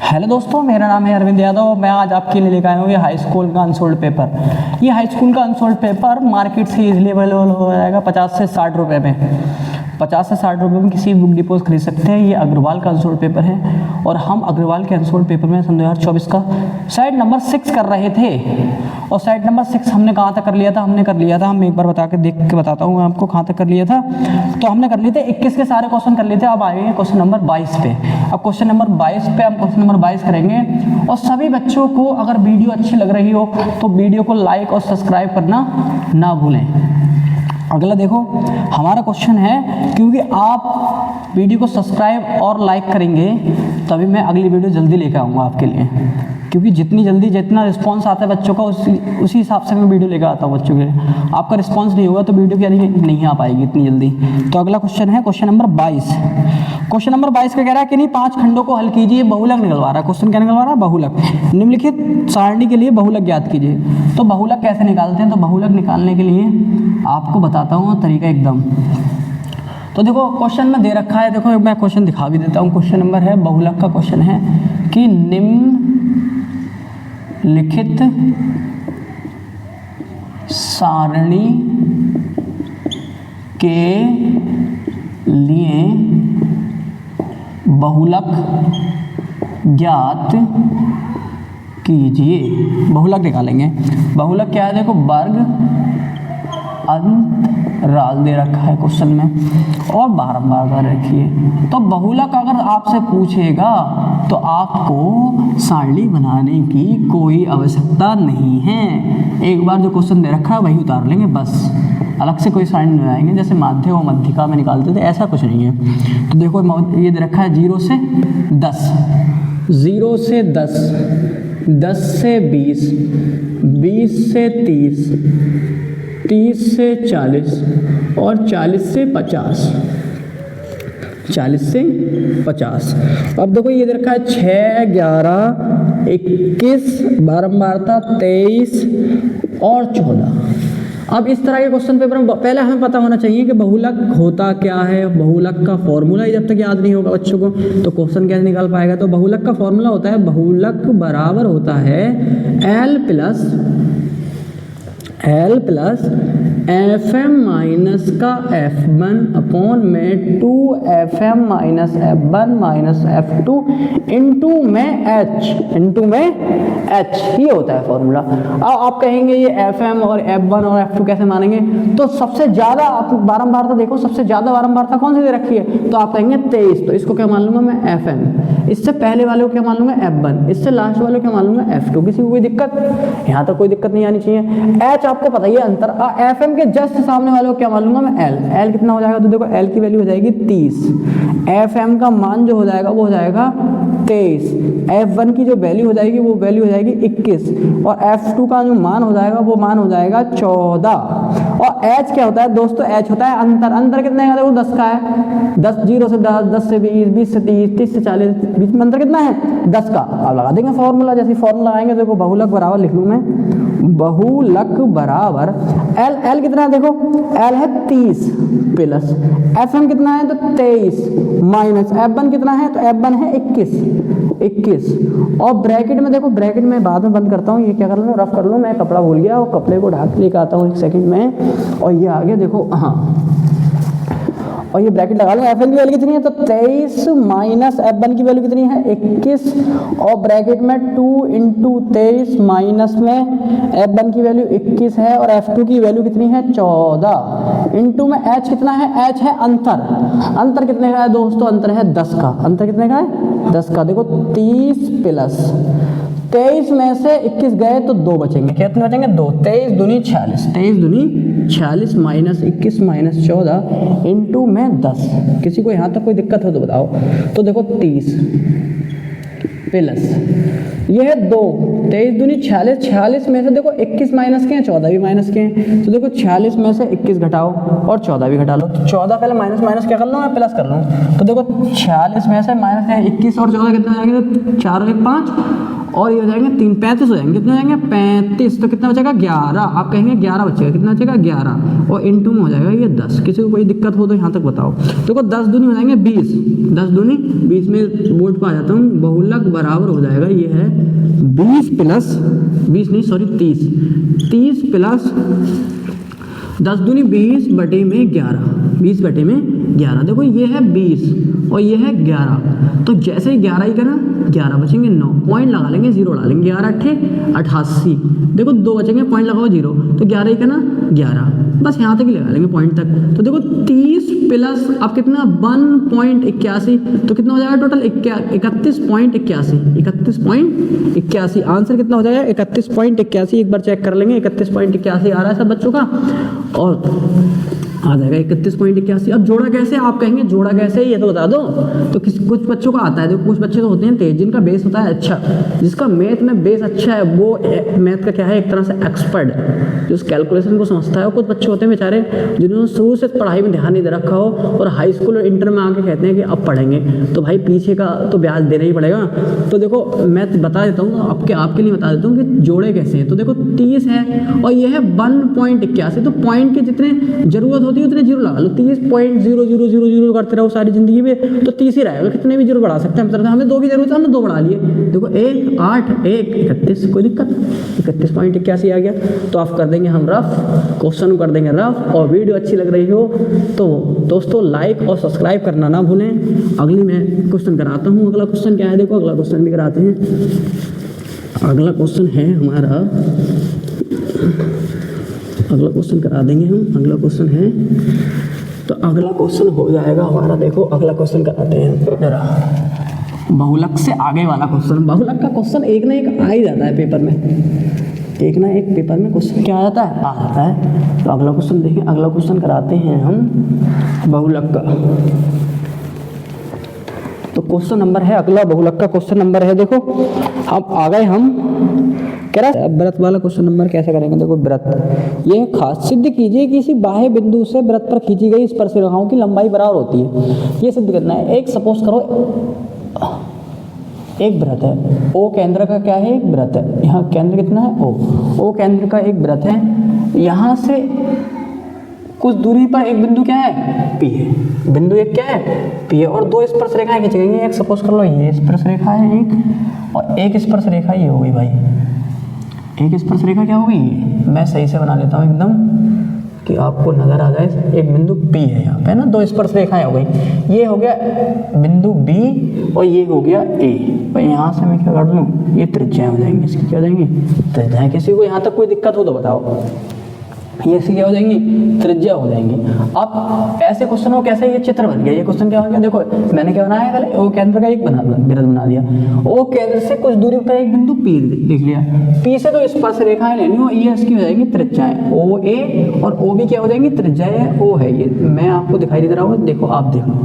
Hello दोस्तों, मेरा नाम है अरविंद यादव। मैं आज आपके लिए लेकर आया हूँ ये हाई स्कूल का अनसोल्ड पेपर। ये हाई स्कूल का अनसोल्ड पेपर मार्केट से इजीली अवेलेबल हो जाएगा 50 से 60 रुपये में। 50 से 60 रुपये में किसी बुक डिपो से खरीद सकते हैं। ये अग्रवाल का अनसोल्ड पेपर है और हम अग्रवाल के अनसोल्ड पेपर में सन 2024 का साइड नंबर 6 कर रहे थे। और साइड नंबर 6 हमने कहाँ तक कर लिया था? हम एक बार देख के बताता हूँ मैं आपको कहाँ तक कर लिया था। तो हमने कर लिए थे 21 के सारे क्वेश्चन कर लिए थे। अब आए हैं क्वेश्चन नंबर 22 पे। अब क्वेश्चन नंबर 22 पे हम क्वेश्चन नंबर 22 करेंगे। और सभी बच्चों को अगर वीडियो अच्छी लग रही हो तो वीडियो को लाइक और सब्सक्राइब करना ना भूलें। अगला देखो, हमारा क्वेश्चन है, क्योंकि आप वीडियो को सब्सक्राइब और लाइक करेंगे तभी मैं अगली वीडियो जल्दी लेकर आऊँगा आपके लिए। क्योंकि जितना रिस्पांस आता है बच्चों का उसी हिसाब से मैं वीडियो लेकर आता हूँ बच्चों के लिए। आपका रिस्पांस नहीं होगा तो वीडियो क्या नहीं आ पाएगी इतनी जल्दी। तो अगला क्वेश्चन है क्वेश्चन नंबर 22। क्वेश्चन नंबर 22 का कह रहा है कि नहीं 5 खंडों को हल कीजिए, बहुलक निकलवा रहा है। क्वेश्चन क्या निकलवा रहा है? बहुलक। निम्नलिखित सारणी के लिए बहुलक ज्ञात कीजिए। तो बहुलक कैसे निकालते हैं? तो बहुलक निकालने के लिए आपको बताता हूँ तरीका एकदम। तो देखो क्वेश्चन में दे रखा है, देखो मैं क्वेश्चन दिखा भी देता हूँ। क्वेश्चन नंबर है, बहुलक का क्वेश्चन है कि निम्नलिखित सारणी के लिए बहुलक ज्ञात कीजिए। बहुलक निकालेंगे। बहुलक क्या है? देखो वर्ग अंतराल दे रखा है क्वेश्चन में और बारंबार दे रखी है। तो बहुलक अगर आपसे पूछेगा तो आपको सारणी बनाने की कोई आवश्यकता नहीं है। एक बार जो क्वेश्चन दे रखा है वही उतार लेंगे बस, अलग से कोई सारणी नहीं बनाएंगे। जैसे माध्य और मध्यिका में निकालते थे ऐसा कुछ नहीं है। तो देखो ये दे रखा है 0 से 10, 0 से 10, 10 से 20, 20 से 30, 30 से 40 और 40 से 50, 40 से 50। अब देखो ये दे रखा है 6, 11, 21, बारंबारता 23 और 14। अब इस तरह के क्वेश्चन पेपर में पहले हमें पता होना चाहिए कि बहुलक होता क्या है। बहुलक का फॉर्मूला ही जब तक याद नहीं होगा बच्चों को तो क्वेश्चन कैसे निकाल पाएगा? तो बहुलक का फॉर्मूला होता है, बहुलक बराबर होता है L प्लस FM माइनस का F1 अपॉन में 2FM minus F1 minus F2 into में H। ये होता है फॉर्मूला। अब आप कहेंगे ये FM और F1 और F2 कैसे मानेंगे? तो सबसे ज़्यादा आप बारंबारता देखो, सबसे ज़्यादा बारंबारता कौन सी दे रखी है? तो आप कहेंगे 23। तो इसको क्या मान लूँगा मैं? FM। इससे पहले वाले को क्या मान लूँगा? F1। इससे लास्ट वाले को क्या मान लूँगा? F2। किसी को कोई दिक्कत? यहाँ तक कोई दिक्कत नहीं आनी चाहिए। H आपको पता ही है अंतर। FM के जस्ट सामने वाले को क्या मान लूंगा मैं? L कितना हो जाएगा? तो देखो L की वैल्यू हो जाएगी 30, FM का मान जो हो जाएगा वो हो जाएगा 23, F1 की जो वैल्यू हो जाएगी वो वैल्यू हो जाएगी 21 और F2 का जो मान हो जाएगा वो मान हो जाएगा 14। और H क्या होता है दोस्तों? H होता है अंतर। अंतर कितने का? देखो 10 का है। 10, 0 से 10, 10 से 20, 20 से 30, 30 से 40, बीच में अंतर कितना है? 10 का। अब लगा देंगे फॉर्मूला। जैसे फॉर्मूला लगाएंगे देखो बहुलक बराबर लिख लूँ मैं, बहुलक बराबर L कितना है? देखो L है 30 प्लस FM कितना है? तो 23 माइनस F1 कितना है? तो F1 है 21 और ब्रैकेट में देखो, ब्रैकेट में बाद में बंद करता हूँ। ये क्या कर लूँ? रफ कर लूँ। मैं कपड़ा भूल गया और कपड़े को ढाक लेकर आता हूँ 1 सेकंड में। और ये आगे देखो, हाँ, और ये ब्रैकेट लगा लो। FN की वैल्यू कितनी है? तो 23 माइनस F1 की वैल्यू कितनी है? 21 और ब्रैकेट में 2 इंटू 23 माइनस में F1 की वैल्यू 21 है और F2 की वैल्यू कितनी है? 14 इंटू में H कितना है? H है अंतर। अंतर कितने का है दोस्तों? अंतर है 10 का। अंतर कितने का है? 10 का। देखो 30 प्लस 23 में से 21 गए तो 2 बचेंगे। कितने बचेंगे? 2। 23 दूनी 46, 23 दूनी 46 माइनस 21 माइनस 14 इंटू में 10। किसी को यहाँ तक कोई दिक्कत हो तो बताओ। तो देखो 30 प्लस ये है 2, 23 दूनी 46, 46 में से देखो 21 माइनस के हैं, 14 भी माइनस के हैं। तो देखो 46 में से 21 घटाओ और 14 भी घटा लो। तो 14 पहले माइनस क्या कर लूँ मैं? प्लस कर लूँ। तो देखो 46 में से माइनस है 21 और 14 कितना हो जाएगा? तो 4 और 1 5 और ये हो जाएंगे 3 35 हो जाएंगे, कितने हो जाएंगे 35, तो कितना बचेगा 11, आप कहेंगे 11 बचेगा, कितना बचेगा 11 और इनटू में हो जाएगा ये 10। किसी को कोई दिक्कत हो तो यहाँ तक बताओ। देखो 10 दूनी हो जाएंगे 20, 10 दूनी 20 में बोर्ड पर आ जाता हूँ, बहुलक बराबर हो जाएगा ये है 20 प्लस 20 नहीं सॉरी 30 प्लस 10 दूनी 20 बटे में 11, 20 बटे में 11। देखो ये है 20 और ये है 11, तो जैसे ही 11 ही करा 11 बचेंगे 9, पॉइंट लगा लेंगे, 0 डालेंगे, 11 अट्ठे 88, देखो 2 बचेंगे, पॉइंट लगाओ 0, तो 11 ही करना 11, बस यहाँ तक ही लगा लेंगे पॉइंट तक। तो देखो 30 प्लस अब कितना 1.81, तो कितना हो जाएगा टोटल 31.81, 31.81, आंसर कितना हो जाएगा 31.81। एक बार चेक कर लेंगे, 31.81 आ रहा है सब बच्चों का, और आ जाएगा 31.81। अब जोड़ा कैसे, आप कहेंगे जोड़ा कैसे ये तो बता दो, तो कुछ बच्चों का आता है, देखो कुछ बच्चे तो होते हैं तेज, जिनका बेस होता है अच्छा, जिसका मैथ में बेस अच्छा है वो मैथ का क्या है एक तरह से एक्सपर्ट, जो उस कैलकुलेशन को समझता है। कुछ बच्चे होते हैं बेचारे जिन्होंने शुरू से पढ़ाई में ध्यान नहीं दे रखा हो और हाई स्कूल और इंटर में आके कहते हैं कि अब पढ़ेंगे, तो भाई पीछे का तो ब्याज देना ही पड़ेगा। तो देखो मैं बता देता हूँ आपके लिए बता देता हूँ कि जोड़े कैसे हैं। तो देखो 30 है और ये है 1.81, तो पॉइंट के जितने जरूरत होती है उतने जीरो लगा लो, 30.0000 करते रहो सारी जिंदगी में, तो 30 ही रहेगा, कितने भी जीरो बढ़ा सकते हैं, मतलब हमें 2 की जरूरत है, हमने 2 बढ़ा लिए। देखो 1 8 1 31, कोई दिक्कत, 31.81 आ गया। तो आप कर देंगे हम रफ, क्वेश्चन कर देंगे रफ, और वीडियो अच्छी लग रही हो तो दोस्तों लाइक और सब्सक्राइब करना ना भूलें। अगली मैं क्वेश्चन कराता हूँ, अगला क्वेश्चन क्या है, देखो अगला क्वेश्चन भी कराते हैं। अगला क्वेश्चन है हमारा, अगला क्वेश्चन करा देंगे हम। अगला क्वेश्चन है, तो अगला क्वेश्चन हो जाएगा हमारा, देखो अगला क्वेश्चन कराते हैं जरा, बहुलक से आगे वाला क्वेश्चन। बहुलक का क्वेश्चन एक ना एक आ ही जाता है पेपर में, एक ना एक पेपर में क्वेश्चन क्या आ जाता है, आ जाता है। तो अगला क्वेश्चन देखें, अगला क्वेश्चन कराते हैं हम बहुलक का। तो क्वेश्चन नंबर है अगला, बहुलक का क्वेश्चन नंबर है, देखो अब आ गए हम कह रहा है वृत्त वाला क्वेश्चन नंबर कैसे करेंगे। देखो वृत्त, ये खास सिद्ध कीजिए कि किसी बाह्य बिंदु से वृत्त पर खींची गई स्पर्शरेखाओं की लंबाई बराबर होती है। ये सिद्ध करना है। एक सपोज करो एक वृत्त है, ओ केंद्र का क्या है, एक वृत्त है, यहाँ केंद्र कितना है ओ केंद्र का एक वृत्त है, यहाँ से कुछ दूरी पर एक बिंदु क्या है पी है, बिंदु एक क्या है पी है, और 2 स्पर्श रेखाएं खींची गई हैं। एक सपोज कर लो ये स्पर्श रेखा है एक, और एक स्पर्श रेखा ये हो गई भाई, एक स्पर्श रेखा क्या हो गई, मैं सही से बना लेता हूँ एकदम कि आपको नजर आ जाए। एक बिंदु P है यहाँ पे ना, 2 स्पर्श रेखाएं हो गई, ये हो गया बिंदु B और ये हो गया A। भाई यहाँ से मैं क्या कर लूँ, ये त्रिज्याएं हो जाएंगी, इसकी क्या हो जाएंगी त्रिज्याएं। किसी को यहाँ तक कोई दिक्कत हो तो बताओ, ये इसकी क्या हो जाएंगी त्रिज्या हो जाएंगी। अब ऐसे क्वेश्चन को कैसे, ये चित्र बन गया, ये क्वेश्चन क्या हो गया, देखो मैंने क्या बनाया पहले, ओ केंद्र का एक वृत्त बना दिया, ओ केंद्र से कुछ दूरी पर एक बिंदु P लिख लिया, P से तो स्पर्श रेखाएं लेनी हो, ये इसकी हो जाएंगी त्रिज्याएं, ओ ए और ओ बी क्या हो जाएंगी त्रिज्याएं, ओ है ये, मैं आपको दिखाई दे रहा हूँ, देखो आप देखो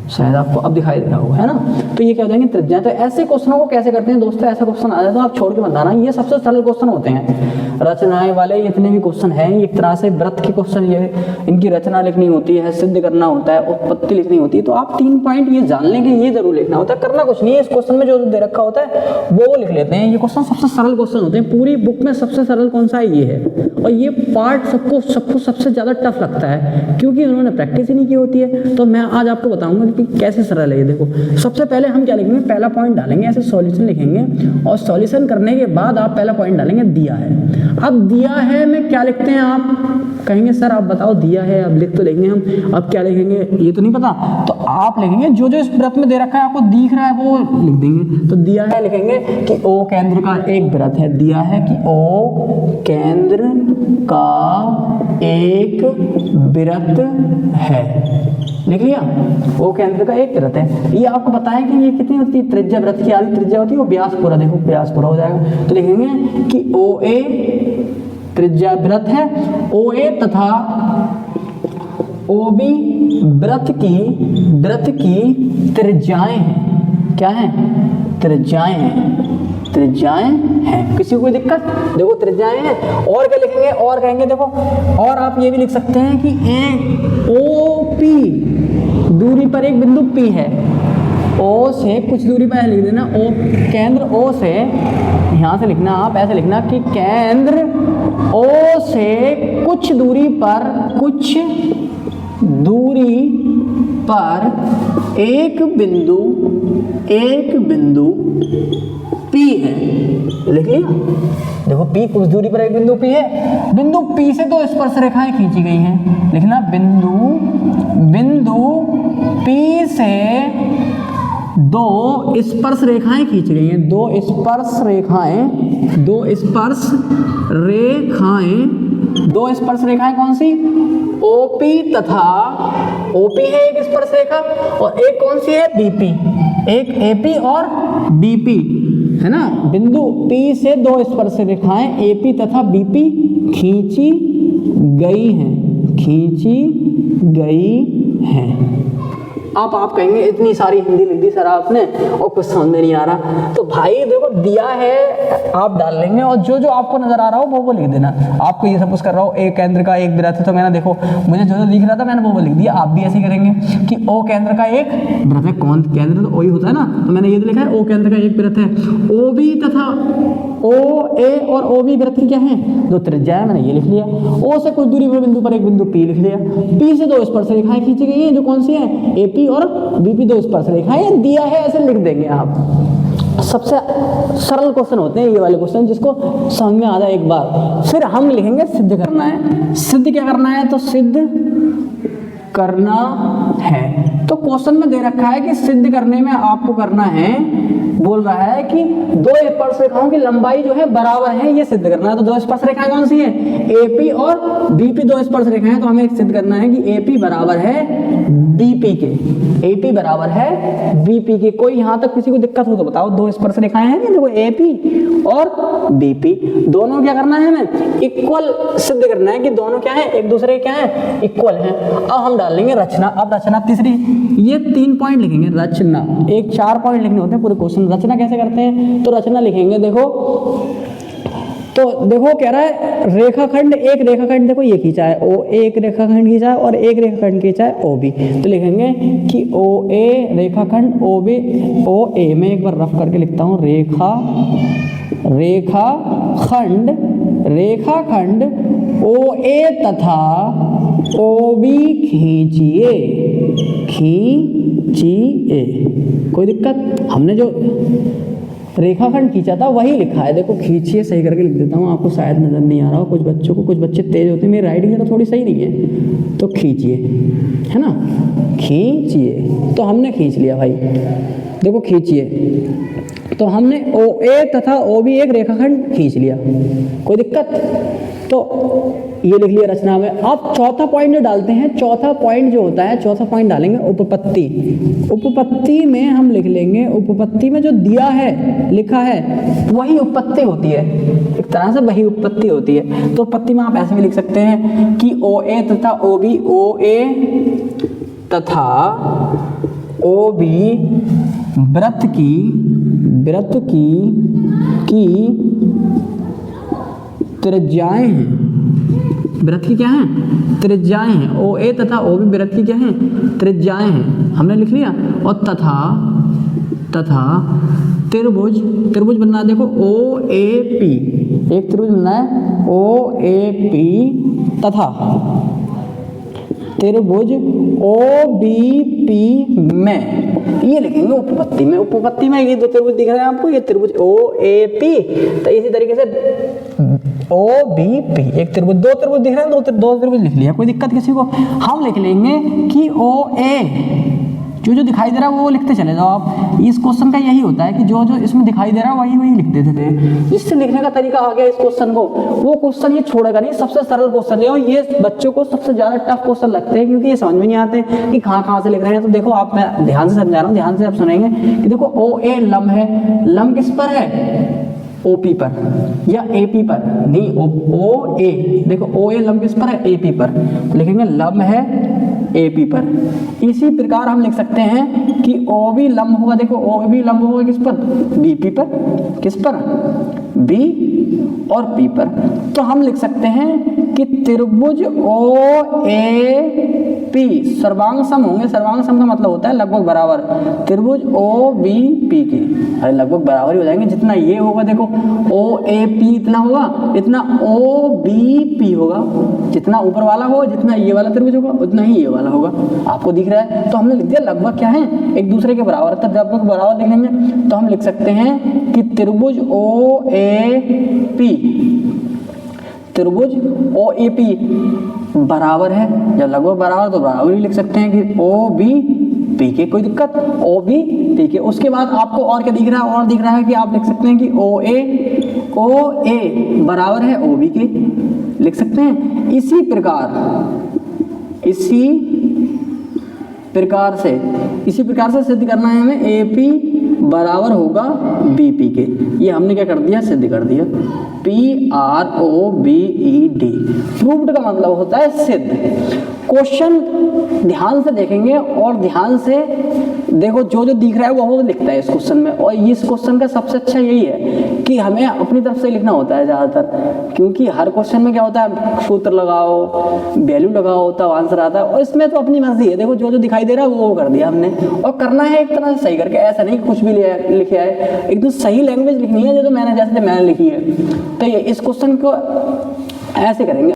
शायद आपको अब दिखाई दे रहा होगा, है ना। तो ये क्या हो जाएंगे त्रिज्याएं। तो ऐसे क्वेश्चनों को कैसे करते हैं दोस्तों, ऐसा क्वेश्चन आ जाए तो आप छोड़ के मत आना, ये सबसे सरल क्वेश्चन होते हैं। रचनाएं वाले जितने भी क्वेश्चन हैं एक तरह से वृत्त के क्वेश्चन, ये इनकी रचना लिखनी होती है, सिद्ध करना होता है, उत्पत्ति लिखनी होती है, तो आप 3 पॉइंट ये जान लेंगे, ये जरूर लिखना होता है, करना कुछ नहीं है। इस क्वेश्चन में जो दे रखा होता है वो लिख लेते हैं। ये क्वेश्चन सबसे सरल क्वेश्चन होते हैं, पूरी बुक में सबसे सरल कौन सा है ये है, और ये पार्ट सबको सबसे ज्यादा टफ लगता है क्योंकि उन्होंने प्रैक्टिस ही नहीं की होती है। तो मैं आज आपको बताऊंगा कि कैसे सरल है ये। देखो सबसे पहले हम क्या लिखेंगे, पहला पॉइंट डालेंगे, ऐसे सॉल्यूशन लिखेंगे, और सॉल्यूशन करने के बाद आप पहला पॉइंट डालेंगे दिया है। अब दिया है में क्या लिखते हैं, आप कहेंगे सर आप बताओ दिया है, अब लिख तो लेंगे हम, अब क्या लिखेंगे ये तो नहीं पता, तो आप लिखेंगे जो जो इस वृत्त में दे रखा है आपको दिख रहा है वो लिख देंगे। तो दिया है लिखेंगे कि ओ केंद्र का एक वृत्त है, दिया है कि ओ केंद्र का एक वृत्त है, लिख लिया, ओ केंद्र का एक वृत्त है। ये आपको पता है कि ये कितनी होती है त्रिज्या, वृत्त की आधी त्रिज्या होती है वो व्यास पूरा, देखो व्यास पूरा हो जाएगा। तो लिखेंगे कि ओ ए त्रिज्या वृत्त है, ओ ए तथा ओ बी वृत्त की त्रिज्याएं हैं, क्या है त्रिज्याएं हैं, त्रिज्याएं हैं। किसी को कोई दिक्कत, देखो त्रिज्याएं हैं। और क्या लिखेंगे, और कहेंगे देखो, और आप ये भी लिख सकते हैं कि ए ओ पी दूरी पर एक बिंदु P है, ओ से कुछ दूरी पर लिख देना, ओ केंद्र ओ से, यहाँ से लिखना आप ऐसे लिखना कि केंद्र ओ से कुछ दूरी पर एक बिंदु P है। लिख लिया, देखो P कुछ दूरी पर एक बिंदु P है, बिंदु P से दो स्पर्श रेखाएं खींची गई हैं। लिखना बिंदु P से दो स्पर्श रेखाएं खींची गई हैं, दो स्पर्श रेखाएं कौन सी? OP तथा OP है एक स्पर्श रेखा, और एक कौन सी है? BP, एक AP और BP है ना। बिंदु P से दो स्पर्श रेखाएं AP तथा BP खींची गई हैं। आप कहेंगे इतनी सारी हिंदी लिख दी सर आपने और कुछ समझ में नहीं आ रहा। तो भाई देखो दिया है आप डाल लेंगे, और जो जो आपको नजर आ रहा हो वो लिख देना। आपको ये सपोज कर रहा हो एक केंद्र का एक वृत्त है, तो मैंने देखो मुझे जो दिख रहा था मैंने वो लिख दिया। आप भी ऐसे करेंगे कि ओ केंद्र का एक वृत्त है, कौन केंद्र तो ओ ही होता है ना, तो मैंने ये तो लिखा है ओ केंद्र का एक वृत्त है। OB तथा OA और OB वृत्त की क्या है? दो त्रिज्या है, मैंने ये लिख लिया। O से कुछ दूरी पर बिंदु पर एक बिंदु P लिख लिया। P से दो स्पर्श रेखाएं खींची गई हैं, जो कौन सी है? AP और BP दो स्पर्श रेखाएं दिया है, ऐसे लिख देंगे आप। सबसे सरल क्वेश्चन होते हैं ये वाले क्वेश्चन, जिसको समझ में आ जाए एक बार। फिर हम लिखेंगे सिद्ध करना है। सिद्ध क्या करना है? तो सिद्ध करना है, तो क्वेश्चन में दे रखा है कि सिद्ध करने में आपको करना है, बोल रहा है कि दो स्पर्श रेखाओं की लंबाई जो है बराबर है, ये सिद्ध करना है। तो दो स्पर्श रेखाएं कौन सी है? AP और BP दो स्पर्श रेखाएं, तो हमें सिद्ध करना है कि AP बराबर है BP के, AP बराबर है BP के। कोई यहाँ तक किसी को दिक्कत हो तो बताओ। दो स्पर्श रेखाएं हैं देखो AP और BP, दोनों क्या करना है? हमें इक्वल सिद्ध करना है कि दोनों क्या है? एक दूसरे क्या है? इक्वल है। अब हम डाल लेंगे रचना। अब रचना तीसरी, ये 3 पॉइंट लिखेंगे रचना, एक 4 पॉइंट लिखने होते हैं पूरे क्वेश्चन। रचना कैसे करते हैं? तो रचना लिखेंगे देखो, तो देखो कह रहा है रेखाखंड, एक रेखाखंड देखो ये खींचा है O, एक रेखाखंड खींचा है और एक रेखाखंड खींचा है OB। तो लिखेंगे कि OA रेखाखंड OB OA, मैं एक बार रफ करके लिखता हूँ, रेखाखंड OA तथा OB खींचिए। कोई दिक्कत? हमने जो रेखाखंड खींचा था वही लिखा है, देखो खींचिए सही करके लिख देता हूँ, आपको शायद नजर नहीं आ रहा हो कुछ बच्चों को, कुछ बच्चे तेज होते हैं, मेरी राइटिंग तो थोड़ी सही नहीं है, तो खींचिए, है ना, खींचिए। तो हमने खींच लिया भाई, देखो खींचिए। तो हमने OA तथा OB एक रेखाखंड खींच लिया, कोई दिक्कत? तो ये लिख लिया रचना में। अब चौथा पॉइंट जो डालते हैं, चौथा पॉइंट जो होता है, चौथा पॉइंट डालेंगे उपपत्ति। उपपत्ति में हम लिख लेंगे, उपपत्ति में जो दिया है लिखा है वही उपपत्ति होती है, एक तरह से वही उपपत्ति होती है। तो उपपत्ति में आप ऐसे भी लिख सकते हैं कि OA तथा OB, OA तथा OB वृत्त की त्रिज्याएं हैं। वृत्त की क्या हैं? त्रिज्याएं हैं। OA तथा OB वृत्त की क्या हैं? त्रिज्याएं हैं, हमने लिख लिया। और तथा त्रिभुज बनना है, देखो OAP, एक त्रिभुज बनना है OAP तथा त्रिभुज OBP में, ये लिखेंगे उपपत्ति में। उपपत्ति में ये दो त्रिभुज दिख रहे हैं आपको, ये त्रिभुज OAP, तो इसी तरीके से OBP, एक त्रिभुज, दो त्रिभुज दिख रहे हैं, दो त्रिभुज लिख लिया, कोई दिक्कत किसी को? हम लिख लेंगे कि OA, जो दिखाई दे रहा है वो लिखते चले जाओ आप। इस क्वेश्चन का यही होता है कि जो इसमें दिखाई दे रहा है वही लिख देते थे। जिससे लिखने का तरीका आ गया इस क्वेश्चन को, वो क्वेश्चन ये छोड़ेगा नहीं, सबसे सरल क्वेश्चन है, और ये बच्चों को सबसे ज्यादा टफ क्वेश्चन लगते हैं, क्योंकि ये समझ में नहीं आते कि कहाँ से लिख रहे हैं। तो देखो आप, मैं ध्यान से समझा रहा हूँ, ध्यान से आप सुनेंगे कि देखो OA लंब है, लंब किस पर है? OP पर या AP पर? नहीं, OA, देखो OA लंब किस पर है? AP पर, तो लिखेंगे लंब है AP पर। इसी प्रकार हम लिख सकते हैं कि OB लंब होगा, देखो OB लंब होगा किस पर? BP पर। किस पर? B और P पर। तो हम लिख सकते हैं कि त्रिभुज ओ ए पी सर्वांग सम होंगे। सर्वांग सम का मतलब होता है लगभग बराबर। त्रिभुज ओ बी पी के अरे लगभग बराबर ही हो जाएंगे। जितना ये होगा देखो ओ ए पी इतना होगा, इतना ओ बी पी होगा। जितना ऊपर वाला होगा, जितना ये वाला त्रिभुज होगा, उतना ही ये वाला होगा। आपको दिख रहा है, तो हमने लिख दिया लगभग क्या है, एक दूसरे के बराबर। तब जब लोग बराबर लिख लेंगे तो हम लिख सकते हैं कि त्रिभुज ओ ए पी, त्रिभुज ओ ए पी बराबर है। जब लगभग बराबर तो बराबर ही लिख सकते हैं कि ओ बी पी के, कोई दिक्कत, ओ बी पी के। उसके बाद आपको और क्या दिख रहा है, और दिख रहा है कि आप लिख सकते हैं कि ओ ए बराबर है ओ बी के, लिख सकते हैं। इसी प्रकार से सिद्ध करना है हमें ए पी बराबर होगा बी पी के। ये हमने क्या कर दिया, सिद्ध कर दिया। P R O B E D, proved का मतलब होता है सिद्ध। क्वेश्चन ध्यान से देखेंगे और ध्यान से देखो, जो जो दिख रहा है वो लिखता है इस क्वेश्चन में। और इस क्वेश्चन का सबसे अच्छा यही है कि हमें अपनी तरफ से लिखना होता है ज़्यादातर, क्योंकि हर क्वेश्चन में क्या होता है, सूत्र लगाओ, वैल्यू लगाओ, तब आंसर आता है। और इसमें तो अपनी मर्जी है, देखो जो जो दिखाई दे रहा है वो कर दिया हमने। और करना है एक तरह से सही करके, ऐसा नहीं कुछ भी लिखे है, एकदम सही लैंग्वेज लिखनी है जो मैंने जैसे मैंने लिखी है। तो ये इस क्वेश्चन को ऐसे करेंगे।